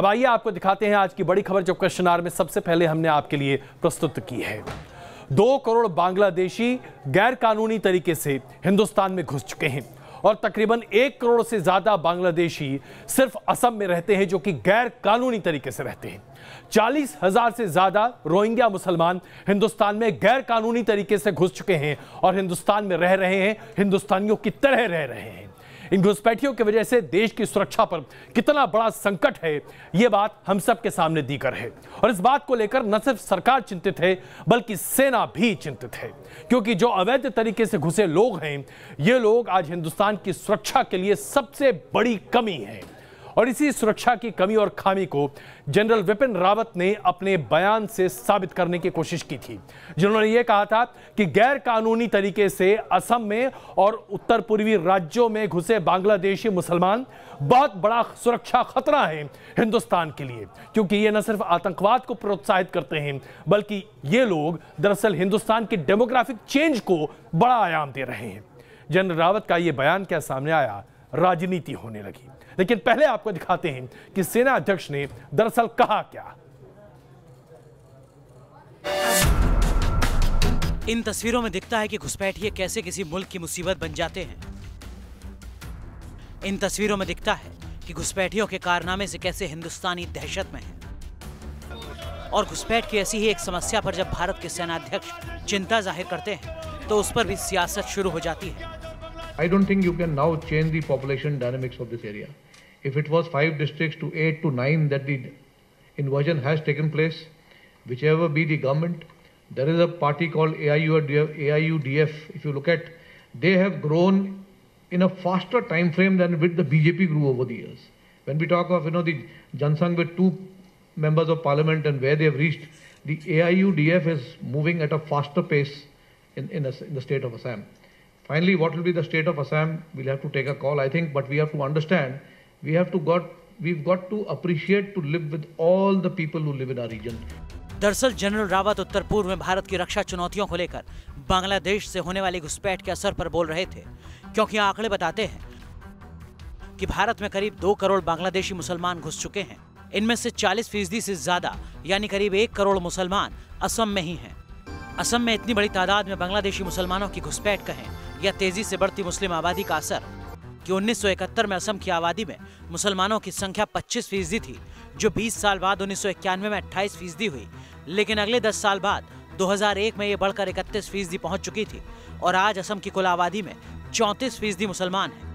अब आइए आपको दिखाते हैं आज की बड़ी खबर जो क्वेश्चन आवर में सबसे पहले हमने आपके लिए प्रस्तुत की है। 2 करोड़ बांग्लादेशी गैर कानूनी तरीके से हिंदुस्तान में घुस चुके हैं और तकरीबन 1 करोड़ से ज्यादा बांग्लादेशी सिर्फ असम में रहते हैं जो कि गैर कानूनी तरीके से रहते हैं। 40,000 से ज्यादा रोहिंग्या मुसलमान हिंदुस्तान में गैर कानूनी तरीके से घुस चुके हैं और हिंदुस्तान में रह रहे हैं, हिंदुस्तानियों की तरह रह रहे हैं। इन घुसपैठियों की वजह से देश की सुरक्षा पर कितना बड़ा संकट है, यह बात हम सब के सामने दीगर है। और इस बात को लेकर न सिर्फ सरकार चिंतित है बल्कि सेना भी चिंतित है, क्योंकि जो अवैध तरीके से घुसे लोग हैं, ये लोग आज हिंदुस्तान की सुरक्षा के लिए सबसे बड़ी कमी है। और इसी सुरक्षा की कमी और खामी को जनरल विपिन रावत ने अपने बयान से साबित करने की कोशिश की थी, जिन्होंने यह कहा था कि गैर कानूनी तरीके से असम में और उत्तर पूर्वी राज्यों में घुसे बांग्लादेशी मुसलमान बहुत बड़ा सुरक्षा खतरा है हिंदुस्तान के लिए, क्योंकि ये न सिर्फ आतंकवाद को प्रोत्साहित करते हैं बल्कि ये लोग दरअसल हिंदुस्तान की डेमोग्राफिक चेंज को बड़ा आयाम दे रहे हैं। जनरल रावत का यह बयान क्या सामने आया, राजनीति होने लगी। लेकिन पहले आपको दिखाते हैं कि सेना अध्यक्ष ने दरअसल कहा क्या। इन तस्वीरों में दिखता है कि घुसपैठिए कैसे किसी मुल्क की मुसीबत बन जाते हैं। इन तस्वीरों में दिखता है कि घुसपैठियों के कारनामे से कैसे हिंदुस्तानी दहशत में हैं। और घुसपैठ की ऐसी ही एक समस्या पर जब भारत के सेनाध्यक्ष चिंता जाहिर करते हैं तो उस पर भी सियासत शुरू हो जाती है। I don't think you can now change the population dynamics of this area. If it was 5 districts to 8 to 9 that the inversion has taken place, whichever be the government, there is a party called AIUDF. If you look at, they have grown in a faster time frame than with the BJP grew over the years. When we talk of the Jansangh with 2 members of parliament and where they have reached, the AIUDF is moving at a faster pace in the state of Assam. Finally, what will be the state of Assam? We'll have to take a call, I think, but we have to understand, we've got to appreciate to live with all the people who live in our region. दरअसल general Rawat उत्तर पूर्व में भारत की रक्षा चुनौतियों को लेकर बांग्लादेश से होने वाली घुसपैठ के असर पर बोल रहे थे, क्योंकि आंकड़े बताते हैं कि भारत में करीब 2 करोड़ बांग्लादेशी मुसलमान घुस चुके हैं। इनमें से 40% से ज्यादा यानी करीब 1 करोड़ मुसलमान असम में ही हैं। असम में इतनी बड़ी तादाद में बांग्लादेशी मुसलमानों की घुसपैठ कहें या तेजी से बढ़ती मुस्लिम आबादी का असर कि 1971 में असम की आबादी में मुसलमानों की संख्या 25% थी, जो 20 साल बाद 1991 में 28% हुई, लेकिन अगले 10 साल बाद 2001 में ये बढ़कर 31% पहुंच चुकी थी और आज असम की कुल आबादी में 34% मुसलमान हैं।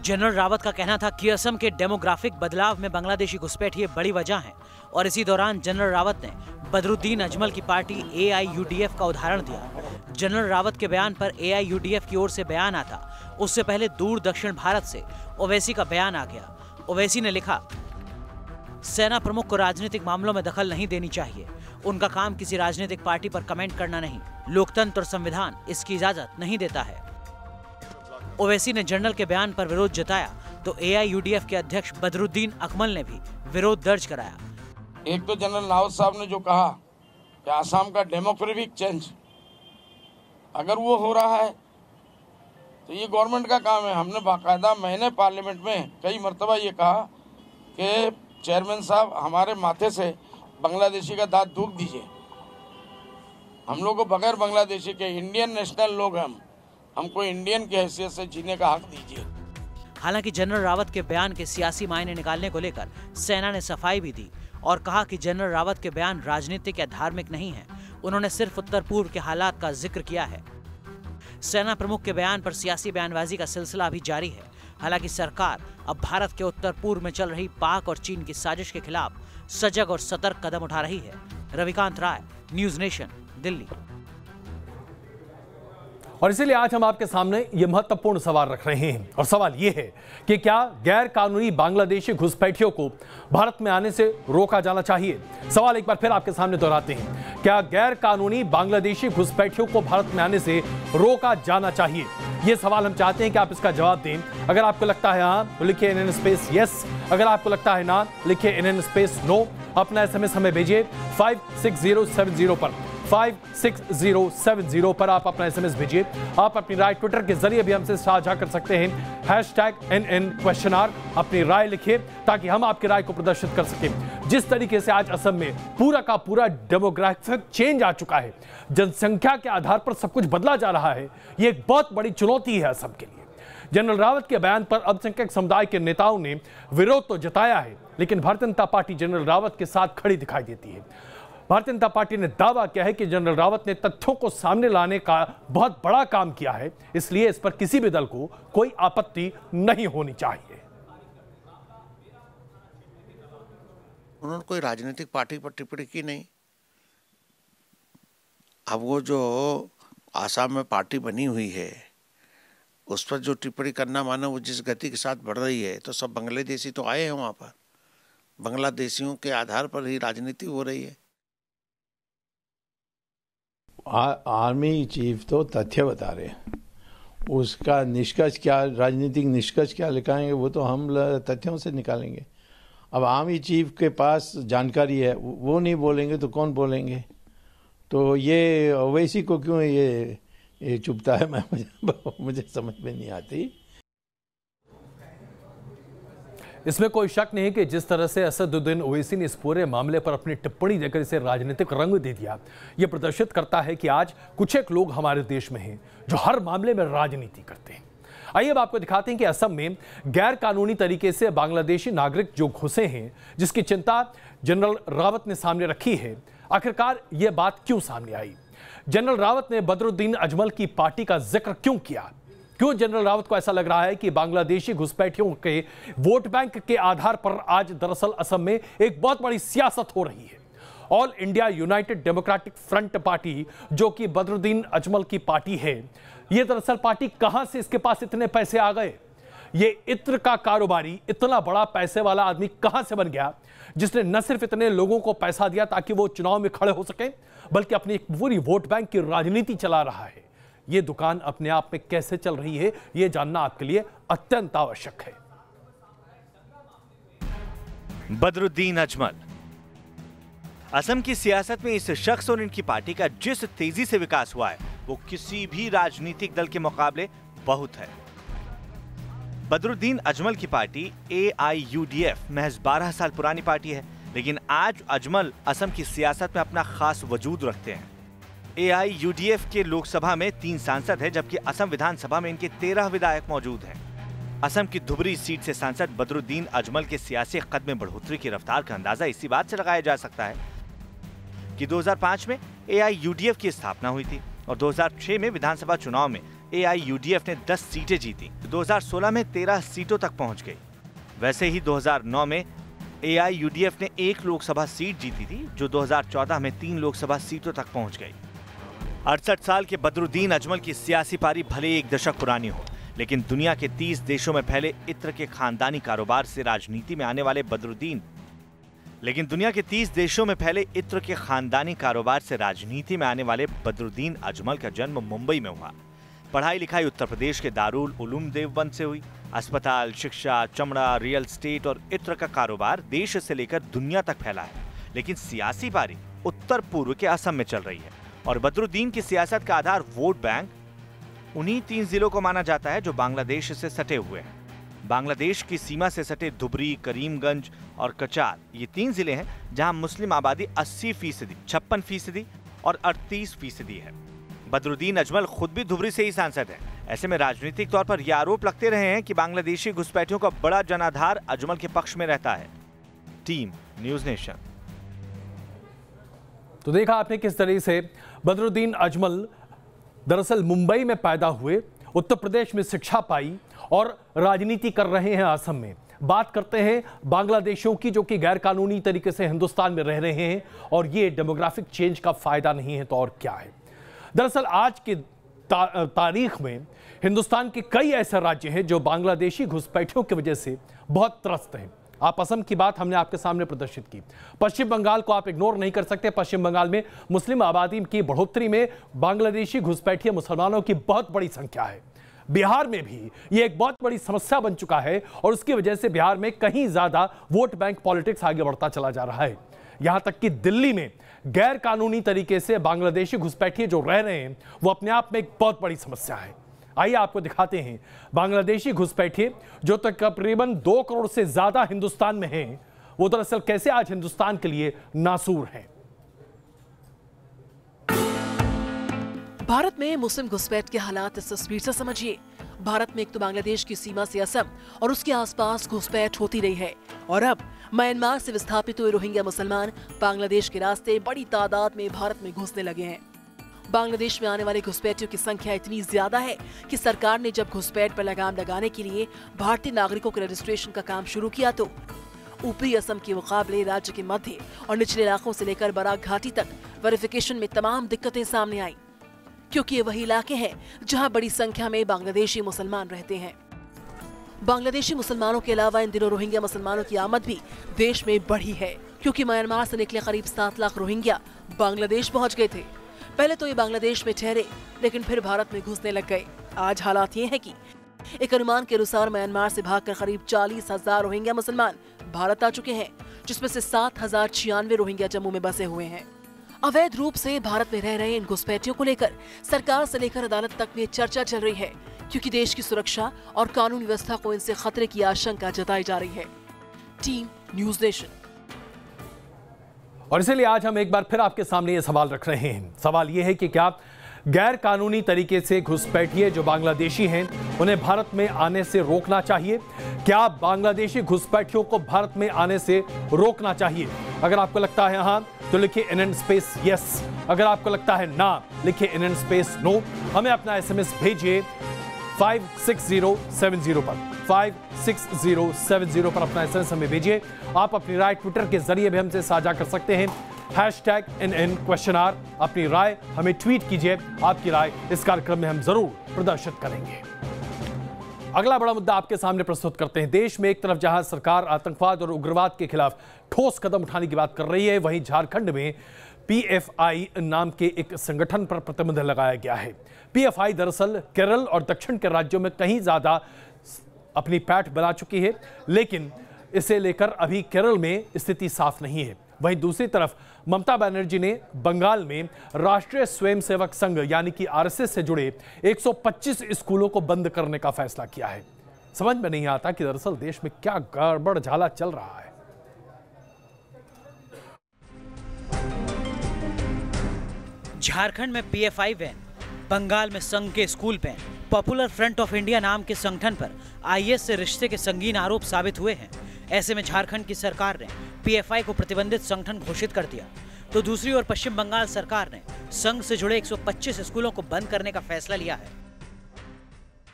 जनरल रावत का कहना था कि असम के डेमोग्राफिक बदलाव में बांग्लादेशी घुसपैठिए बड़ी वजह हैं और इसी दौरान जनरल रावत ने बदरुद्दीन अजमल की पार्टी AIUDF का उदाहरण दिया। जनरल रावत के बयान पर AIUDF की ओर से बयान आता, उससे पहले दूर दक्षिण भारत से ओवैसी का बयान आ गया। ओवैसी ने लिखा, सेना प्रमुख को राजनीतिक मामलों में दखल नहीं देनी चाहिए, उनका काम किसी राजनीतिक पार्टी पर कमेंट करना नहीं, लोकतंत्र और संविधान इसकी इजाजत नहीं देता है। ओवैसी ने जनरल के बयान पर विरोध जताया तो AIUDF के अध्यक्ष बदरुद्दीन अकमल ने भी विरोध दर्ज कराया। एक तो जनरल रावत साहब ने जो कहा कि आसाम का डेमोग्राफिक चेंज अगर वो हो रहा है तो ये गवर्नमेंट का काम है। हमने बाकायदा मैंने पार्लियामेंट में कई मरतबा ये कहा कि चेयरमैन साहब हमारे माथे से बांग्लादेशी का दांत दूर दीजिए। हम लोग को बगैर बांग्लादेशी के इंडियन नेशनल लोग हैं, हमको इंडियन की हैसियत से जीने का हक दीजिए। हालांकि जनरल रावत के बयान के सियासी मायने निकालने को लेकर सेना ने सफाई भी दी और कहा कि जनरल रावत के बयान राजनीतिक या धार्मिक नहीं है, उन्होंने सिर्फ उत्तर पूर्व के हालात का जिक्र किया है। सेना प्रमुख के बयान पर सियासी बयानबाजी का सिलसिला अभी जारी है। हालांकि सरकार अब भारत के उत्तर पूर्व में चल रही पाक और चीन की साजिश के खिलाफ सजग और सतर्क कदम उठा रही है। रविकांत राय, न्यूज नेशन, दिल्ली। और इसीलिए आज हम आपके सामने ये महत्वपूर्ण सवाल रख रहे हैं और सवाल ये है कि क्या गैर कानूनी बांग्लादेशी घुसपैठियों को भारत में आने से रोका जाना चाहिए। सवाल एक बार फिर आपके सामने दोहराते हैं, क्या गैर कानूनी बांग्लादेशी घुसपैठियों को भारत में आने से रोका जाना चाहिए। ये सवाल हम चाहते हैं कि आप इसका जवाब दें। अगर आपको लगता है हाँ तो लिखिए NN स्पेस यस, अगर आपको लगता है ना लिखिए NN स्पेस नो। अपना SMS हमें भेजिए 56070 पर। 5670 पर आप अपना SMS भेजिए। आप अपनी राय ट्विटर के जरिए भी हमसे साझा कर सकते हैं। #NN अपनी राय लिखिए ताकि हम आपकी राय को प्रदर्शित कर सकें। जिस तरीके से आज असम में पूरा का पूरा डेमोग्राफिक चेंज आ चुका है, जनसंख्या के आधार पर सब कुछ बदला जा रहा है, ये एक बहुत बड़ी चुनौती है असम के लिए। जनरल रावत के बयान पर अल्पसंख्यक समुदाय के नेताओं ने विरोध तो जताया है, लेकिन भारतीय जनता पार्टी जनरल रावत के साथ खड़ी दिखाई देती है। भारतीय जनता पार्टी ने दावा किया है कि जनरल रावत ने तथ्यों को सामने लाने का बहुत बड़ा काम किया है, इसलिए इस पर किसी भी दल को कोई आपत्ति नहीं होनी चाहिए। उन्होंने कोई राजनीतिक पार्टी पर टिप्पणी की नहीं। अब वो जो आसाम में पार्टी बनी हुई है उस पर जो टिप्पणी करना, मानो वो जिस गति के साथ बढ़ रही है, तो सब बांग्लादेशी तो आए हैं वहाँ पर, बांग्लादेशियों के आधार पर ही राजनीति हो रही है। आर्मी चीफ तो तथ्य बता रहे हैं, उसका निष्कर्ष क्या, राजनीतिक निष्कर्ष क्या लिखाएंगे वो तो हम तथ्यों से निकालेंगे। अब आर्मी चीफ के पास जानकारी है, वो नहीं बोलेंगे तो कौन बोलेंगे? तो ये ओवैसी को क्यों ये चुपता है, मुझे समझ में नहीं आती। इसमें कोई शक नहीं कि जिस तरह से असदुद्दीन ओवैसी ने इस पूरे मामले पर अपनी टिप्पणी देकर इसे राजनीतिक रंग दे दिया, यह प्रदर्शित करता है कि आज कुछ एक लोग हमारे देश में हैं जो हर मामले में राजनीति करते हैं। आइए अब आपको दिखाते हैं कि असम में गैर कानूनी तरीके से बांग्लादेशी नागरिक जो घुसे हैं, जिसकी चिंता जनरल रावत ने सामने रखी है, आखिरकार यह बात क्यों सामने आई? जनरल रावत ने बदरुद्दीन अजमल की पार्टी का जिक्र क्यों किया? क्यों जनरल रावत को ऐसा लग रहा है कि बांग्लादेशी घुसपैठियों के वोट बैंक के आधार पर आज दरअसल असम में एक बहुत बड़ी सियासत हो रही है? All India United democratic front party, जो कि बदरुद्दीन अजमल की पार्टी है, यह दरअसल पार्टी कहां से इसके पास इतने पैसे आ गए? ये इत्र का कारोबारी, इतना बड़ा पैसे वाला आदमी कहां से बन गया, जिसने न सिर्फ इतने लोगों को पैसा दिया ताकि वो चुनाव में खड़े हो सके, बल्कि अपनी एक पूरी वोट बैंक की राजनीति चला रहा है? ये दुकान अपने आप में कैसे चल रही है, यह जानना आपके लिए अत्यंत आवश्यक है। बदरुद्दीन अजमल। असम की सियासत में इस शख्स और इनकी पार्टी का जिस तेजी से विकास हुआ है, वो किसी भी राजनीतिक दल के मुकाबले बहुत है। बदरुद्दीन अजमल की पार्टी AIUDF महज 12 साल पुरानी पार्टी है, लेकिन आज अजमल असम की सियासत में अपना खास वजूद रखते हैं। AIUDF के लोकसभा में 3 सांसद हैं, जबकि असम विधानसभा में इनके 13 विधायक मौजूद हैं। असम की धुबरी सीट से सांसद बदरुद्दीन अजमल के सियासी कद में बढ़ोतरी की रफ्तार का अंदाजा इसी बात से लगाया जा सकता है कि 2005 में AIUDF की स्थापना हुई थी और 2006 में विधानसभा चुनाव में AIUDF ने 10 सीटें जीती, 2016 में 13 सीटों तक पहुंच गई। वैसे ही 2009 में AIUDF ने 1 लोकसभा सीट जीती थी, जो 2014 में 3 लोकसभा सीटों तक पहुंच गई। 68 साल के बदरुद्दीन अजमल की सियासी पारी भले एक दशक पुरानी हो, लेकिन दुनिया के 30 देशों में फैले इत्र के खानदानी कारोबार से राजनीति में आने वाले बदरुद्दीन अजमल का जन्म मुंबई में हुआ। पढ़ाई लिखाई उत्तर प्रदेश के दारुल उलूम देवबंद से हुई। अस्पताल, शिक्षा, चमड़ा, रियल एस्टेट और इत्र का कारोबार देश से लेकर दुनिया तक फैला है, लेकिन सियासी पारी उत्तर पूर्व के असम में चल रही है और बदरुद्दीन की सियासत का आधार वोट बैंक उन्हीं 3 जिलों को माना जाता है जो बांग्लादेश से सटे हुए हैं। बांग्लादेश की सीमा से सटे धुबरी, करीमगंज और कचार, ये 3 जिले हैं जहां मुस्लिम आबादी 80%, 56% और 38% है। बदरुद्दीन अजमल खुद भी धुबरी से ही सांसद हैं। ऐसे में राजनीतिक तौर पर यह आरोप लगते रहे हैं कि बांग्लादेशी घुसपैठियों का बड़ा जनाधार अजमल के पक्ष में रहता है। Team news nation. तो देखा आपने किस तरह से बदरुद्दीन अजमल दरअसल मुंबई में पैदा हुए, उत्तर प्रदेश में शिक्षा पाई और राजनीति कर रहे हैं असम में। बात करते हैं बांग्लादेशियों की, जो कि गैर कानूनी तरीके से हिंदुस्तान में रह रहे हैं, और ये डेमोग्राफिक चेंज का फायदा नहीं है तो और क्या है? दरअसल आज की तारीख में हिंदुस्तान के कई ऐसे राज्य हैं जो बांग्लादेशी घुसपैठियों की वजह से बहुत त्रस्त हैं। आप असम की बात हमने आपके सामने प्रदर्शित की। पश्चिम बंगाल को आप इग्नोर नहीं कर सकते। पश्चिम बंगाल में मुस्लिम आबादी की बढ़ोतरी में बांग्लादेशी घुसपैठिए मुसलमानों की बहुत बड़ी संख्या है। बिहार में भी यह एक बहुत बड़ी समस्या बन चुका है और उसकी वजह से बिहार में कहीं ज्यादा वोट बैंक पॉलिटिक्स आगे बढ़ता चला जा रहा है। यहां तक कि दिल्ली में गैर कानूनी तरीके से बांग्लादेशी घुसपैठिए जो रह रहे हैं वो अपने आप में एक बहुत बड़ी समस्या है। आइए आपको दिखाते हैं बांग्लादेशी घुसपैठिए जो तकरीबन 2 करोड़ से ज्यादा हिंदुस्तान में हैं, वो दरअसल कैसे आज हिंदुस्तान के लिए नासूर हैं। भारत में मुस्लिम घुसपैठ के हालात इस तस्वीर से समझिए। भारत में एक तो बांग्लादेश की सीमा से असम और उसके आसपास घुसपैठ होती रही है और अब म्यांमार से विस्थापित हुए रोहिंग्या मुसलमान बांग्लादेश के रास्ते बड़ी तादाद में भारत में घुसने लगे हैं। बांग्लादेश में आने वाले घुसपैठियों की संख्या इतनी ज्यादा है कि सरकार ने जब घुसपैठ पर लगाम लगाने के लिए भारतीय नागरिकों के रजिस्ट्रेशन का काम शुरू किया तो ऊपरी असम के मुकाबले राज्य के मध्य और निचले इलाकों से लेकर बराक घाटी तक वेरिफिकेशन में तमाम दिक्कतें सामने आई, क्योंकि ये वही इलाके हैं जहां बड़ी संख्या में बांग्लादेशी मुसलमान रहते हैं। बांग्लादेशी मुसलमानों के अलावा इन दिनों रोहिंग्या मुसलमानों की आमद भी देश में बढ़ी है, क्योंकि म्यांमार से निकले करीब 7 लाख रोहिंग्या बांग्लादेश पहुंच गए थे। पहले तो ये बांग्लादेश में ठहरे, लेकिन फिर भारत में घुसने लग गए। आज हालात ये हैं कि एक अनुमान के अनुसार म्यांमार से भागकर करीब 40,000 रोहिंग्या मुसलमान भारत आ चुके हैं, जिसमें से 7,096 रोहिंग्या जम्मू में बसे हुए हैं। अवैध रूप से भारत में रह रहे इन घुसपैठियों को लेकर सरकार से लेकर अदालत तक में चर्चा चल रही है, क्योंकि देश की सुरक्षा और कानून व्यवस्था को इनसे खतरे की आशंका जताई जा रही है। Team news nation. और इसलिए आज हम एक बार फिर आपके सामने ये सवाल रख रहे हैं। सवाल ये है कि क्या गैर कानूनी तरीके से घुसपैठिए जो बांग्लादेशी हैं उन्हें भारत में आने से रोकना चाहिए? क्या बांग्लादेशी घुसपैठियों को भारत में आने से रोकना चाहिए? अगर आपको लगता है हाँ तो लिखिए NN स्पेस यस, अगर आपको लगता है ना लिखिए NN स्पेस नो। हमें अपना SMS भेजिए 56070 पर, 56070 पर अपना SMS हमें भेजिए। आप अपनी राय ट्विटर के जरिए भी हमसे साझा कर सकते हैं, #NN_, अपनी राय हमें ट्वीट कीजिए। आपकी राय इस कार्यक्रम में हम जरूर प्रदर्शित करेंगे। अगला बड़ा मुद्दा आपके सामने प्रस्तुत करते हैं। देश में एक तरफ जहां सरकार आतंकवाद और उग्रवाद के खिलाफ ठोस कदम उठाने की बात कर रही है, वहीं झारखंड में PFI नाम के एक संगठन पर प्रतिबंध लगाया गया है। PFI दरअसल केरल और दक्षिण के राज्यों में कहीं ज्यादा अपनी पैठ बना चुकी है, लेकिन इसे लेकर अभी केरल में स्थिति साफ नहीं है। वहीं दूसरी तरफ ममता बनर्जी ने बंगाल में राष्ट्रीय स्वयंसेवक संघ यानी कि RSS से जुड़े 125 स्कूलों को बंद करने का फैसला किया है। समझ में नहीं आता कि दरअसल देश में क्या गड़बड़ झाला चल रहा है। झारखंड में PFI बैन, बंगाल में संघ के school ban. Popular front of India नाम के संगठन पर IS से रिश्ते के संगीन आरोप साबित हुए हैं। ऐसे में झारखंड की सरकार ने PFI को प्रतिबंधित संगठन घोषित कर दिया, तो दूसरी ओर पश्चिम बंगाल सरकार ने संघ से जुड़े 125 स्कूलों को बंद करने का फैसला लिया है।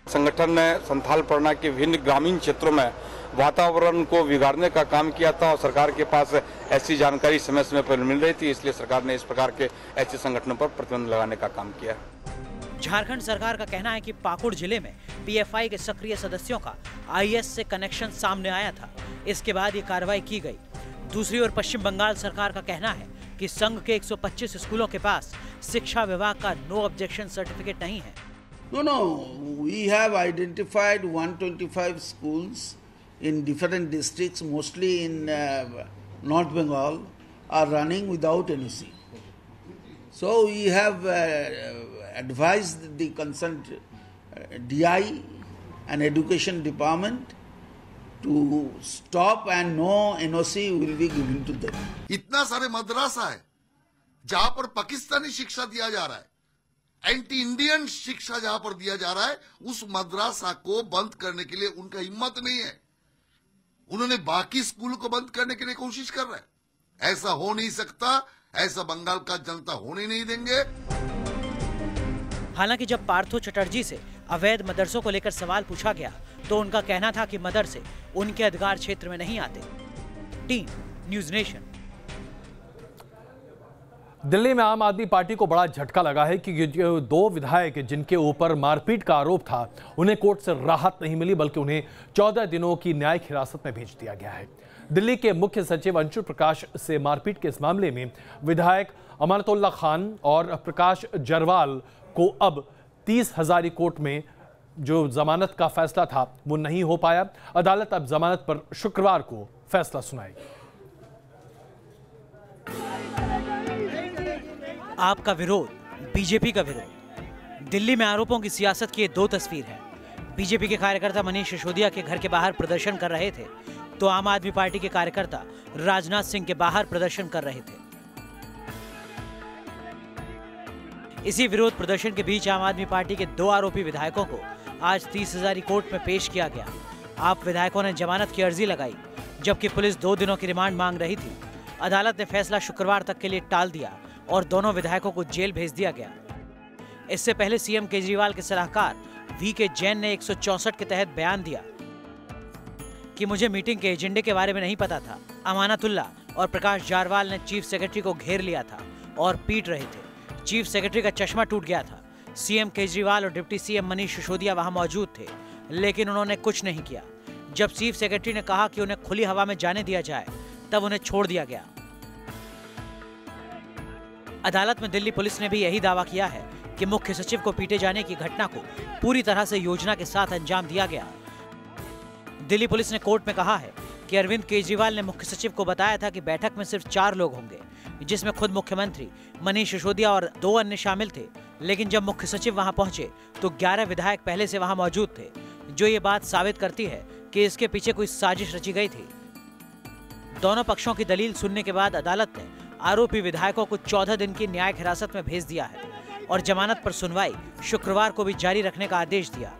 संगठन ने संथाल परगना के विभिन्न ग्रामीण क्षेत्रों में वातावरण को बिगाड़ने का काम किया था और सरकार के पास ऐसी जानकारी समय समय पर मिल रही थी, इसलिए सरकार ने इस प्रकार के ऐसे संगठनों पर प्रतिबंध लगाने का काम किया। झारखंड सरकार का कहना है कि पाकुड़ जिले में PFI के सक्रिय सदस्यों का IS से कनेक्शन सामने आया था, इसके बाद ये कार्रवाई की गई। दूसरी ओर पश्चिम बंगाल सरकार का कहना है कि संघ के 125 स्कूलों के पास शिक्षा विभाग का नो ऑब्जेक्शन सर्टिफिकेट नहीं है। No, we have identified 125 schools in different districts, mostly in North Bengal, are running without NOC. So we have advised the concerned DI and Education Department to stop and no NOC will be given to them. इतना सारे मदरसा है जहां पर पाकिस्तानी शिक्षा दिया जा रहा है, एंटी इंडियन शिक्षा जहां पर दिया जा रहा है, उस मदरसा को बंद करने के लिए उनका हिम्मत नहीं है। उन्होंने बाकी स्कूल को बंद करने के लिए कोशिश कर रहे हैं। ऐसा हो नहीं सकता, ऐसा बंगाल का जनता होने नहीं देंगे। हालांकि जब पार्थो चटर्जी से अवैध मदरसों को लेकर सवाल पूछा गया तो उनका कहना था कि मदरसे उनके अधिकार क्षेत्र में नहीं आते। Team news nation. दिल्ली में आम आदमी पार्टी को बड़ा झटका लगा है कि जो 2 विधायक जिनके ऊपर मारपीट का आरोप था उन्हें कोर्ट से राहत नहीं मिली, बल्कि उन्हें 14 दिनों की न्यायिक हिरासत में भेज दिया गया है। दिल्ली के मुख्य सचिव अंशु प्रकाश से मारपीट के इस मामले में विधायक अमानतुल्लाह खान और प्रकाश जरवाल को अब 30 हजारी कोर्ट में जो जमानत का फैसला था वो नहीं हो पाया। अदालत अब जमानत पर शुक्रवार को फैसला सुनाएगी। आपका विरोध, बीजेपी का विरोध। दिल्ली में आरोपों की सियासत की ये दो तस्वीर है। बीजेपी के कार्यकर्ता मनीष सिसोदिया के घर के बाहर प्रदर्शन कर रहे थे, तो आम आदमी पार्टी के कार्यकर्ता राजनाथ सिंह के बाहर प्रदर्शन कर रहे थे। इसी विरोध प्रदर्शन के बीच आम आदमी पार्टी के 2 आरोपी विधायकों को आज 30 हजारी कोर्ट में पेश किया गया। आप विधायकों ने जमानत की अर्जी लगाई, जबकि पुलिस 2 दिनों की रिमांड मांग रही थी। अदालत ने फैसला शुक्रवार तक के लिए टाल दिया और दोनों विधायकों को जेल भेज दिया गया। इससे पहले सीएम केजरीवाल के सलाहकार वीके जैन ने 164 के तहत बयान दिया कि मुझे मीटिंग के एजेंडे के बारे में नहीं पता था। अमानतुल्ला और प्रकाश जारवाल ने चीफ सेक्रेटरी को घेर लिया था और पीट रहे थे। चीफ सेक्रेटरी का चश्मा टूट गया था। सीएम केजरीवाल और डिप्टी सीएम मनीष सिसोदिया वहां मौजूद थे, लेकिन उन्होंने कुछ नहीं किया। जब चीफ सेक्रेटरी ने कहा कि उन्हें खुली हवा में जाने दिया जाए, तब उन्हें छोड़ दिया गया। अदालत में दिल्ली पुलिस ने भी यही दावा किया है कि मुख्य सचिव को पीटे जाने की घटना को पूरी तरह से योजना के साथ अंजाम दिया गया। दिल्ली पुलिस ने कोर्ट में कहा है कि अरविंद केजरीवाल ने मुख्य सचिव को बताया था कि बैठक में सिर्फ 4 लोग होंगे, जिसमें खुद मुख्यमंत्री, मनीष सिसोदिया और 2 अन्य शामिल थे। लेकिन जब मुख्य सचिव वहां पहुंचे तो 11 विधायक पहले से वहां मौजूद थे, जो ये बात साबित करती है कि इसके पीछे कोई साजिश रची गई थी। दोनों पक्षों की दलील सुनने के बाद अदालत ने आरोपी विधायकों को 14 दिन की न्यायिक हिरासत में भेज दिया है और जमानत पर सुनवाई शुक्रवार को भी जारी रखने का आदेश दिया।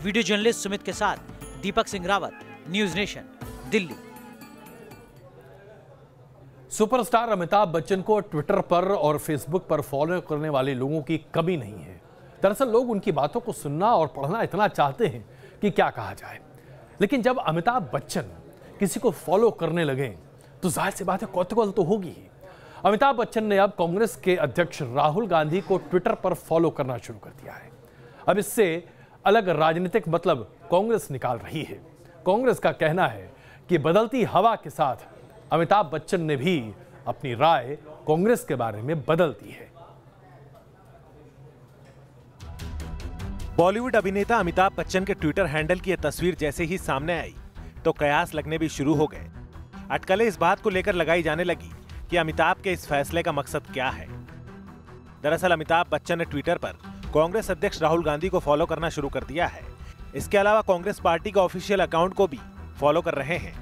वीडियो जर्नलिस्ट सुमित के साथ Deepak Singh Rawat, News Nation, Delhi. Superstar Amitabh Bachchan को ट्विटर पर और फेसबुक पर फॉलो करने वाले लोगों की कमी नहीं है। दरअसल लोग उनकी बातों को सुनना और पढ़ना इतना चाहते हैं कि क्या कहा जाए। लेकिन जब अमिताभ बच्चन किसी को फॉलो करने लगे तो जाहिर सी बात है कौतूहल तो होगी ही। अमिताभ बच्चन ने अब कांग्रेस के अध्यक्ष राहुल गांधी को ट्विटर पर फॉलो करना शुरू कर दिया है। अब इससे अलग राजनीतिक मतलब कांग्रेस निकाल रही है। कांग्रेस का कहना है कि बदलती हवा के साथ अमिताभ बच्चन ने भी अपनी राय कांग्रेस के बारे में बदल दी है। बॉलीवुड अभिनेता अमिताभ बच्चन के ट्विटर हैंडल की यह तस्वीर जैसे ही सामने आई तो कयास लगने भी शुरू हो गए। अटकलें इस बात को लेकर लगाई जाने लगी कि अमिताभ के इस फैसले का मकसद क्या है। दरअसल अमिताभ बच्चन ने ट्विटर पर कांग्रेस अध्यक्ष राहुल गांधी को फॉलो करना शुरू कर दिया है। इसके अलावा कांग्रेस पार्टी का ऑफिशियल अकाउंट को भी फॉलो कर रहे हैं।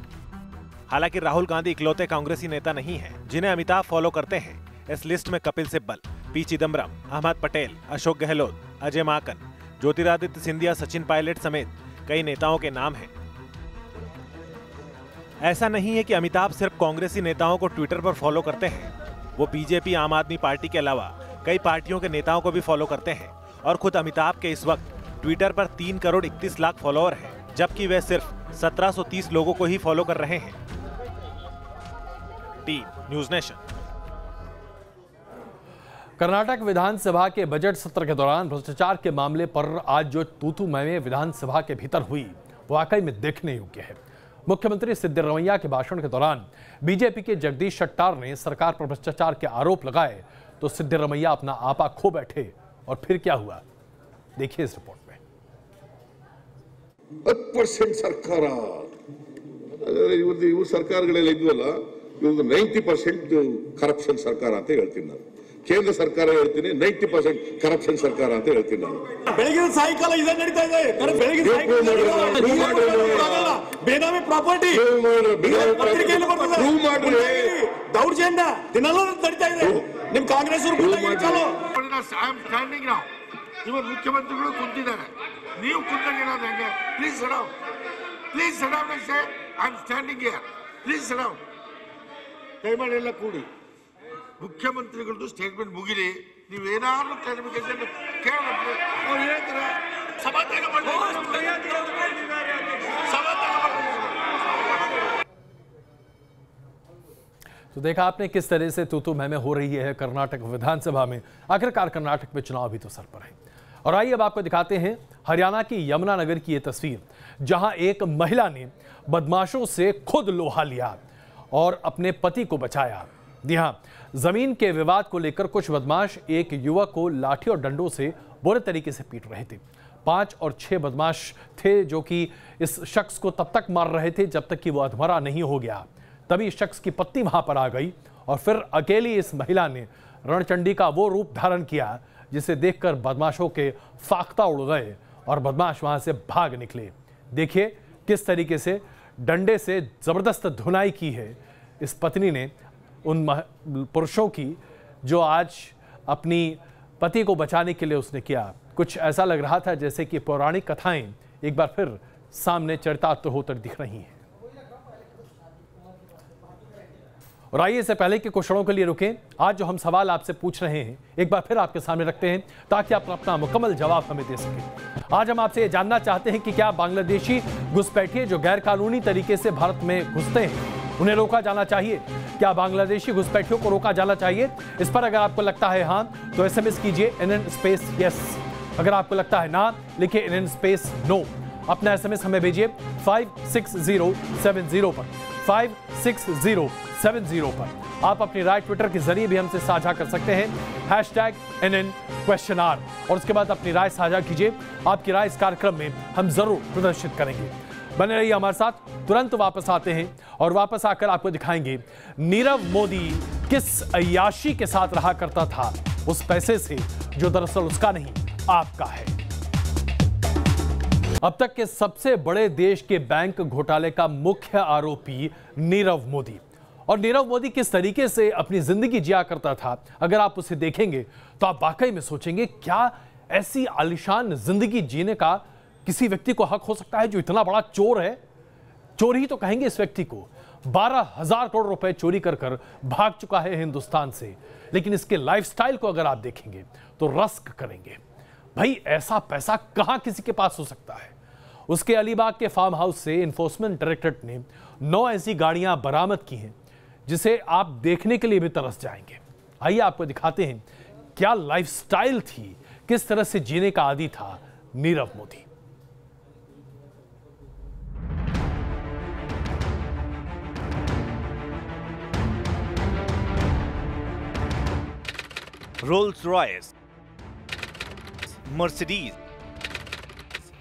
हालांकि राहुल गांधी इकलौते कांग्रेसी नेता नहीं हैं जिन्हें अमिताभ फॉलो करते हैं। इस लिस्ट में कपिल सिब्बल, पी चिदम्बरम, अहमद पटेल, अशोक गहलोत, अजय माकन, ज्योतिरादित्य सिंधिया, सचिन पायलट समेत कई नेताओं के नाम हैं। ऐसा नहीं है कि अमिताभ सिर्फ कांग्रेसी नेताओं को ट्विटर पर फॉलो करते हैं। वो बीजेपी, आम आदमी पार्टी के अलावा कई पार्टियों के नेताओं को भी फॉलो करते हैं और खुद अमिताभ के इस वक्त ट्विटर पर 3 करोड़ 31 लाख फॉलोअर हैं, जबकि वे सिर्फ 1730 लोगों को ही फॉलो कर रहे हैं। Team News Nation. कर्नाटक विधानसभा के बजट सत्र के दौरान भ्रष्टाचार के मामले पर आज जो तूतू मैमे विधानसभा के भीतर हुई वो वाकई में देखने योग्य है। मुख्यमंत्री सिद्धरमैया के भाषण के दौरान बीजेपी के जगदीश शेट्टार ने सरकार पर भ्रष्टाचार के आरोप लगाए तो सिद्धरमैया अपना आपा खो बैठे। और फिर क्या हुआ, देखिए इस रिपोर्ट में। 10% ಸರ್ಕಾರ ಇವರು ಸರ್ಕಾರಗಳೆಲ್ಲ ಇದ್ವಲ್ಲ, ಇವರು 90% ಕರಪ್ಷನ್ ಸರ್ಕಾರ ಅಂತ ಹೇಳ್ತೀನಿ ನಾನು. ಕೇಂದ್ರ ಸರ್ಕಾರ ಹೇಳ್ತೀನಿ 90% ಕರಪ್ಷನ್ ಸರ್ಕಾರ ಅಂತ ಹೇಳ್ತೀನಿ ನಾನು. ಬೆಳಗಿನ ಸಾಯಂಕಾಲ ಇದೇ ನಡೀತಾ ಇದೆ. ಬೆಳಗಿನ ಸಾಯಂಕಾಲ ಬೇನಾಮಿ ಪ್ರಾಪರ್ಟಿ ಪತ್ರಿಕೆಯಲ್ಲಿ ಬರ್ತದೆ. ದೌರ್ಜನ್ಯ ದಿನಲ್ಲೂ ನಡೀತಾ ಇದೆ. ನಿಮ್ ಕಾಂಗ್ರೆಸ್ ಅವರು ಸ್ಟ್ಯಾಂಡಿಂಗ್ ನಾವು ಇವರು ಮುಖ್ಯಮಂತ್ರಿಗಳು ಕುಂತಿದ್ದಾರೆ, ನೀವು ಕುಂತಾಗಿರೋದು ಹೆಂಗೆ? Please sit down, please sit down. I am standing here, please sit down. ದಯಮಾಡಿ ಎಲ್ಲ ಕೂಡಿ ಮುಖ್ಯಮಂತ್ರಿಗಳದ್ದು ಸ್ಟೇಟ್ಮೆಂಟ್ ಮುಗಿಲಿ, ನೀವೇನಾದ್ರೂ ಕ್ಲಾರಿಫಿಕೇಶನ್ ಕೇಳಬೇಕು. ಅವ್ರು ಹೇಳ್ತಾರೆ ಸಭಾತ್ಯಾಗ तो देखा आपने किस तरह से तूतू मैमे हो रही है कर्नाटक विधानसभा में। आखिरकार कर्नाटक में चुनाव भी तो सर पर है। और आइए अब आपको दिखाते हैं हरियाणा की यमुनानगर की ये तस्वीर, जहां एक महिला ने बदमाशों से खुद लोहा लिया और अपने पति को बचाया। जी हां, जमीन के विवाद को लेकर कुछ बदमाश एक युवक को लाठी और डंडों से बुरे तरीके से पीट रहे थे। 5 और 6 बदमाश थे जो कि इस शख्स को तब तक मार रहे थे जब तक कि वो अधमरा नहीं हो गया। तभी इस शख्स की पत्नी वहां पर आ गई और फिर अकेली इस महिला ने रणचंडी का वो रूप धारण किया जिसे देखकर बदमाशों के फाख्ता उड़ गए और बदमाश वहां से भाग निकले। देखिए किस तरीके से डंडे से जबरदस्त धुनाई की है इस पत्नी ने उन पुरुषों की, जो आज अपनी पति को बचाने के लिए उसने किया। कुछ ऐसा लग रहा था जैसे कि पौराणिक कथाएं एक बार फिर सामने चरितार्थ होकर दिख रही हैं। और आइए इससे पहले कि कुछ क्षणों के लिए रुकें, आज जो हम सवाल आपसे पूछ रहे हैं एक बार फिर आपके सामने रखते हैं ताकि आप अपना मुकम्मल जवाब हमें दे सकें। आज हम आपसे ये जानना चाहते हैं कि क्या बांग्लादेशी घुसपैठिए जो गैर कानूनी तरीके से भारत में घुसते हैं उन्हें रोका जाना चाहिए? क्या बांग्लादेशी घुसपैठियों को रोका जाना चाहिए? इस पर अगर आपको लगता है हाँ तो SMS कीजिए NN स्पेस यस। अगर आपको लगता है ना, लिखिए NN स्पेस नो। अपना SMS हमें भेजिए 56070 पर, 56070 पर। आप अपनी राय ट्विटर के जरिए भी हमसे साझा कर सकते हैं, #NN_R, और उसके बाद अपनी राय साझा कीजिए। आपकी राय इस कार्यक्रम में हम जरूर प्रदर्शित करेंगे। बने रहिए हमारे साथ, तुरंत वापस आते हैं और वापस आकर आपको दिखाएंगे नीरव मोदी किस अय्याशी के साथ रहा करता था उस पैसे से जो दरअसल उसका नहीं आपका है। अब तक के सबसे बड़े देश के बैंक घोटाले का मुख्य आरोपी नीरव मोदी, और नीरव मोदी किस तरीके से अपनी जिंदगी जिया करता था, अगर आप उसे देखेंगे तो आप वाकई में सोचेंगे क्या ऐसी आलीशान जिंदगी जीने का किसी व्यक्ति को हक हो सकता है जो इतना बड़ा चोर है। चोर ही तो कहेंगे इस व्यक्ति को। 12,000 करोड़ रुपए चोरी कर कर भाग चुका है हिंदुस्तान से, लेकिन इसके लाइफस्टाइल को अगर आप देखेंगे तो रस्क करेंगे। भाई ऐसा पैसा कहां किसी के पास हो सकता है। उसके अलीबाग के फार्म हाउस से एनफोर्समेंट डायरेक्टरेट ने 9 ऐसी गाड़ियां बरामद की हैं जिसे आप देखने के लिए भी तरस जाएंगे। आइए आपको दिखाते हैं क्या लाइफस्टाइल थी, किस तरह से जीने का आदी था Nirav Modi. Rolls Royce,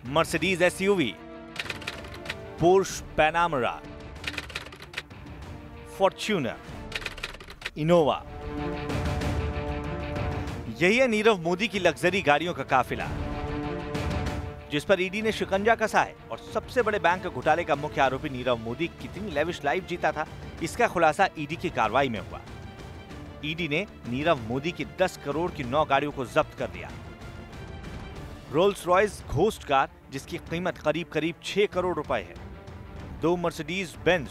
Mercedes SUV, Porsche Panamera, Fortuner, Innova. यही है नीरव मोदी की लग्जरी गाड़ियों का काफिला जिस पर ईडी ने शिकंजा कसा है। और सबसे बड़े बैंक घोटाले का मुख्य आरोपी नीरव मोदी कितनी लेविश लाइफ जीता था, इसका खुलासा ईडी की कार्रवाई में हुआ। ईडी ने नीरव मोदी की 10 करोड़ की 9 गाड़ियों को जब्त कर लिया। रोल्स रॉयस घोस्ट कार जिसकी कीमत करीब 6 करोड़ रुपए है, 2 मर्सिडीज बेंज